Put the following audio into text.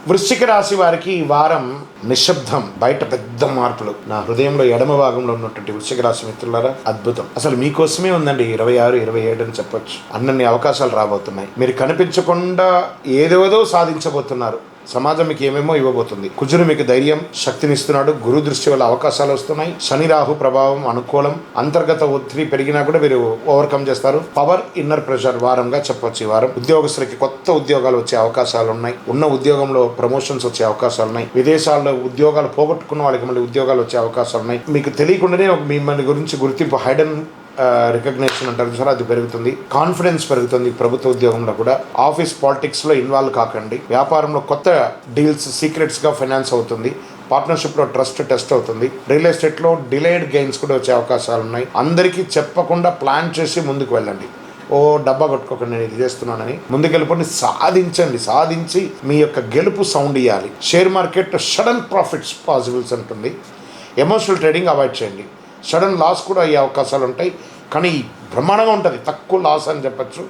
వృశ్చిక రాశి వారికి ఈ వారం నిశ్శబ్దం, బయట పెద్ద మార్పులు. నా హృదయంలో ఎడమ భాగంలో ఉన్నటువంటి వృశ్చిక రాశి మిత్రులారా, అద్భుతం. అసలు మీకోసమే ఉందండి 26, 27 అని చెప్పొచ్చు. అన్నన్ని అవకాశాలు రాబోతున్నాయి. మీరు కనిపించకుండా ఏదేదో సాధించబోతున్నారు. సమాజం మీకు ఏమేమో ఇవ్వబోతుంది. కుజుడు మీకు ధైర్యం, శక్తినిస్తున్నాడు. గురు దృష్టి వల్ల అవకాశాలు వస్తున్నాయి. శని రాహు ప్రభావం అనుకూలం. అంతర్గత ఒత్తిడి పెరిగినా కూడా మీరు ఓవర్కమ్ చేస్తారు. పవర్, ఇన్నర్ ప్రెషర్ వారంగా చెప్పొచ్చు. ఈ వారం ఉద్యోగస్తులకి కొత్త ఉద్యోగాలు వచ్చే అవకాశాలు ఉన్నాయి. ఉన్న ఉద్యోగంలో ప్రమోషన్స్ వచ్చే అవకాశాలు ఉన్నాయి. విదేశాల్లో ఉద్యోగాలు పోగొట్టుకున్న వాళ్ళకి మళ్ళీ ఉద్యోగాలు వచ్చే అవకాశాలు ఉన్నాయి. మీకు తెలియకుండానే మిమ్మల్ని గురించి గుర్తింపు, హైడెన్ రికగ్నేషన్ అంటారు సార్, అది పెరుగుతుంది. కాన్ఫిడెన్స్ పెరుగుతుంది. ప్రభుత్వ ఉద్యోగంలో కూడా. ఆఫీస్ పాలిటిక్స్లో ఇన్వాల్వ్ కాకండి. వ్యాపారంలో కొత్త డీల్స్ సీక్రెట్స్గా ఫైనాన్స్ అవుతుంది. పార్ట్నర్షిప్లో ట్రస్ట్ టెస్ట్ అవుతుంది. రియల్ ఎస్టేట్లో డిలేడ్ గెయిన్స్ కూడా వచ్చే అవకాశాలు ఉన్నాయి. అందరికీ చెప్పకుండా ప్లాన్ చేసి ముందుకు వెళ్ళండి. ఓ డబ్బా కొట్టుకోకండి, నేను ఇది చేస్తున్నానని. ముందుకెళ్ళిపోండి, సాధించి మీ యొక్క గెలుపు సౌండ్ ఇవ్వాలి. Share market sudden profits possibles ఉంటుంది. ఎమోషనల్ ట్రేడింగ్ అవాయిడ్ చేయండి. సడన్ లాస్ కూడా అయ్యే అవకాశాలు ఉంటాయి, కానీ బ్రహ్మాండంగా ఉంటుంది. తక్కువ లాస్ అని చెప్పచ్చు.